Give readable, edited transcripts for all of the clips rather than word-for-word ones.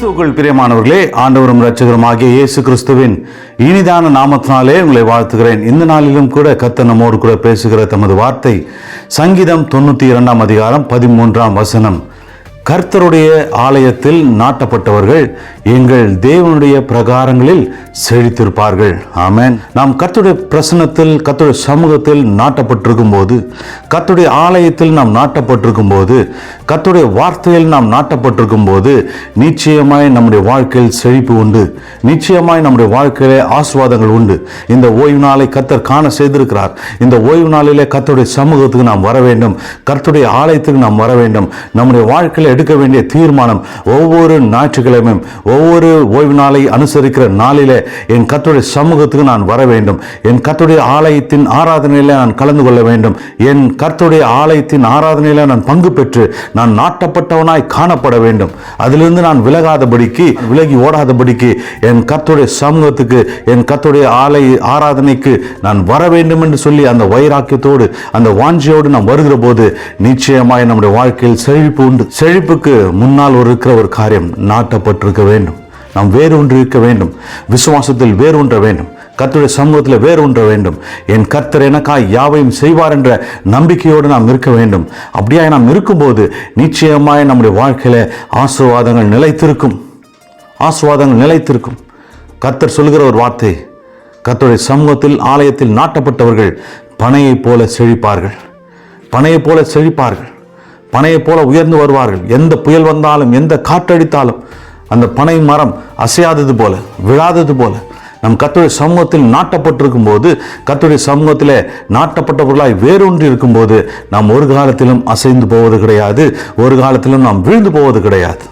கிறிஸ்துவுக்குள் பிரியமானவர்களே, ஆண்டவரும் இரட்சகருமாகிய இயேசு கிறிஸ்துவின் இனிதான நாமத்தினாலே உங்களை வாழ்த்துகிறேன். இந்த நாளிலும் கூட கர்த்தர் நம்மோடு கூட பேசுகிற தமது வார்த்தை சங்கீதம் 92 அதிகாரம் 13 வசனம். கர்த்தருடைய ஆலயத்தில் நாட்டப்பட்டவர்கள் எங்கள் தேவனுடைய பிரகாரங்களில் செழித்திருப்பார்கள். ஆமென். நாம் கர்த்தருடைய பிரசன்னத்தில், கர்த்தருடைய சமூகத்தில் நாட்டப்பட்டிருக்கும் போது, கர்த்தருடைய ஆலயத்தில் நாம் நாட்டப்பட்டிருக்கும் போது, கர்த்தருடைய வார்த்தையில் நாம் நாட்டப்பட்டிருக்கும் போது நிச்சயமாய் நம்முடைய வாழ்க்கையில் செழிப்பு உண்டு. நிச்சயமாய் நம்முடைய வாழ்க்கையிலே ஆசீர்வாதங்கள் உண்டு. இந்த ஓய்வு நாளை கர்த்தர் காண செய்திருக்கிறார். இந்த ஓய்வு நாளிலே கர்த்தருடைய சமூகத்துக்கு நாம் வர வேண்டும். கர்த்தருடைய ஆலயத்துக்கு நாம் வர வேண்டும். நம்முடைய வாழ்க்கையில் எடுக்க வேண்டிய தீர்மானம், ஒவ்வொரு ஞாயிற்றுக்கிழமையும் ஒவ்வொரு ஓய்வு நாளை அனுசரிக்கிற நாளிலே என் கர்த்தருடைய சமூகத்துக்கு நான் வர வேண்டும். என் கர்த்தருடைய ஆலயத்தின் ஆராதனையில நான் கலந்து கொள்ள வேண்டும். என் கர்த்தருடைய ஆலயத்தின் ஆராதனையில நான் பங்கு பெற்று நான் நாட்டப்பட்டவனாய் காணப்பட வேண்டும். அதிலிருந்து நான் விலகி ஓடாதபடிக்கு என் கர்த்தருடைய சமூகத்துக்கு, என் கர்த்தருடைய ஆராதனைக்கு நான் வர வேண்டும் என்று சொல்லி அந்த வைராக்கியத்தோடு, அந்த வாஞ்சியோடு நாம் வருகிற போது நிச்சயமாய் நம்முடைய வாழ்க்கையில் செழிப்பு உண்டு. செழிப்புக்கு முன்னால் இருக்கிற ஒரு காரியம், நாட்டப்பட்டிருக்க வேண்டும். நாம் வேரூன்றி இருக்க வேண்டும். விசுவாசத்தில் வேரூன்ற வேண்டும். கர்த்தருடைய சமூகத்தில் வேரூன்ற வேண்டும். என் கர்த்தர் எனக்காய் யாவையும் செய்வார் என்ற நம்பிக்கையோடு நாம் இருக்க வேண்டும். அப்படியே நாம் இருக்கும்போது நிச்சயமாய் நம்முடைய வாழ்க்கையில ஆசீர்வாதங்கள் நிலைத்திருக்கும். ஆசீர்வாதங்கள் நிலைத்திருக்கும். கர்த்தர் சொல்கிற ஒரு வார்த்தை, கர்த்தருடைய சமூகத்தில் ஆலயத்தில் நாட்டப்பட்டவர்கள் பனையைப் போல செழிப்பார்கள். பனையைப் போல செழிப்பார்கள். பனையைப் போல உயர்ந்து வருவார்கள். எந்த புயல் வந்தாலும், எந்த காற்றடித்தாலும் அந்த பனை மரம் அசையாதது போல, விழாதது போல நம் கர்த்தருடைய சமூகத்தில் நாட்டப்பட்டிருக்கும் போது, கர்த்தருடைய சமூகத்தில் நாட்டப்பட்டவர்களாய் வேரூன்றி இருக்கும்போது நாம் ஒரு காலத்திலும் அசைந்து போவது கிடையாது. ஒரு காலத்திலும் நாம் வீழ்ந்து போவது கிடையாது.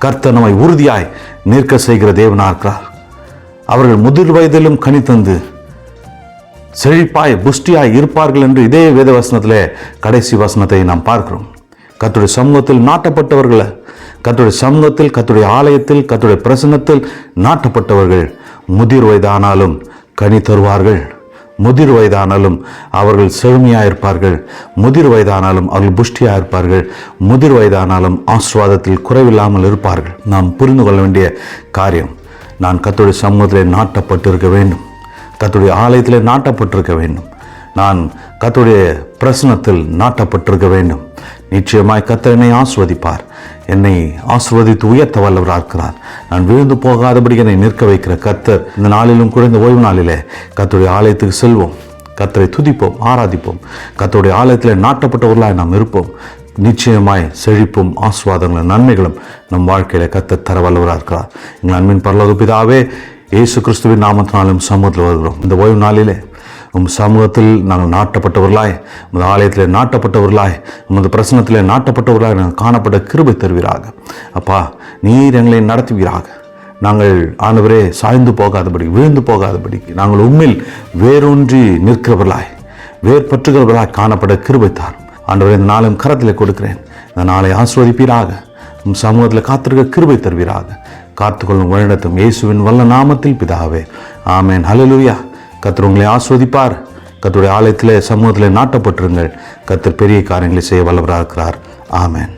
கர்த்தர் நம்மை உறுதியாய் நிற்க செய்கிற தேவனாக இருக்கிறார். அவர்கள் முதிர் வயதிலும் கனி தந்து செழிப்பாய் புஷ்டியாய் இருப்பார்கள் என்று இதே வேத வசனத்திலே கடைசி வசனத்தை நாம் பார்க்கிறோம். கர்த்தருடைய சமூகத்தில் நாட்டப்பட்டவர்களை, கர்த்தருடைய சமூகத்தில், கர்த்தருடைய ஆலயத்தில், கர்த்தருடைய பிரசன்னத்தில் நாட்டப்பட்டவர்கள் முதிர் வயதானாலும் கனி தருவார்கள். முதிர் வயதானாலும் அவர்கள் செழுமையாயிருப்பார்கள். முதிர் வயதானாலும் அவர்கள் புஷ்டியாக இருப்பார்கள். முதிர் வயதானாலும் ஆசீர்வாதத்தில் குறைவில்லாமல் இருப்பார்கள். நாம் புரிந்து கொள்ள வேண்டிய காரியம், நான் கர்த்தருடைய சமூகத்திலே நாட்டப்பட்டிருக்க வேண்டும். கர்த்தருடைய ஆலயத்திலே நாட்டப்பட்டிருக்க வேண்டும். நான் கர்த்தருடைய பிரசன்னத்தில் நாட்டப்பட்டிருக்க வேண்டும். நிச்சயமாய் கர்த்தர் என்னை ஆசீர்வதிப்பார். என்னை ஆசீர்வதித்து உயர்த்த வல்லவராக இருக்கிறார். நான் விழுந்து போகாதபடி என்னை நிற்க வைக்கிற கர்த்தர் இந்த நாளிலும் கூட, இந்த ஓய்வு நாளிலே கர்த்தருடைய ஆலயத்துக்கு செல்வோம். கர்த்தரை துதிப்போம், ஆராதிப்போம். கர்த்தருடைய ஆலயத்தில் நாட்டப்பட்டவர்களாய் நாம் இருப்போம். நிச்சயமாய் செழிப்பும் ஆசீர்வாதங்களும் நன்மைகளும் நம் வாழ்க்கையில கர்த்தர் தர வல்லவராக இருக்கிறார். எங்கள் அன்பின் பரலோக பிதாவே, இயேசு கிறிஸ்துவின் நாமத்தினாலும் சமூகத்தில் வருகிறோம். இந்த ஓய்வு நாளிலே சமூகத்தில் நாங்கள் நாட்டப்பட்டவர்களாய், உமது ஆலயத்தில் நாட்டப்பட்டவர்களாய், உமது பிரசன்னத்திலே நாட்டப்பட்டவர்களாய் நாங்கள் காணப்பட்ட கிருபை தருவீராக. அப்பா, நீர் எங்களை நடத்துவீராக. நாங்கள் ஆண்டவரே சாய்ந்து போகாதபடி, வீழ்ந்து போகாதபடி நாங்கள் உம்மில் வேரூன்றி நிற்கிறவர்களாய், வேர்பற்றுகிறவர்களாய் காணப்பட கிருபை தாரும். ஆண்டவரே, இந்த நாளும் கரத்திலே கொடுக்கிறேன். இந்த நாளை ஆசீர்வதிப்பீராக. உம் சமூகத்தில் காத்திருக்க கிருபை தருவீராக. காத்துக்கொள்ளும் வழிநடத்தும் இயேசுவின் வல்ல நாமத்தில் பிதாவே, ஆமென். ஹல்லேலூயா. கர்த்தர் உங்களை ஆசீர்வதிப்பார். கர்த்தருடைய ஆலயத்திலே, சமூகத்திலே நாட்டப்பட்டிருங்கள். கர்த்தர் பெரிய காரியங்களை செய்ய வல்லவராக இருக்கிறார். ஆமென்.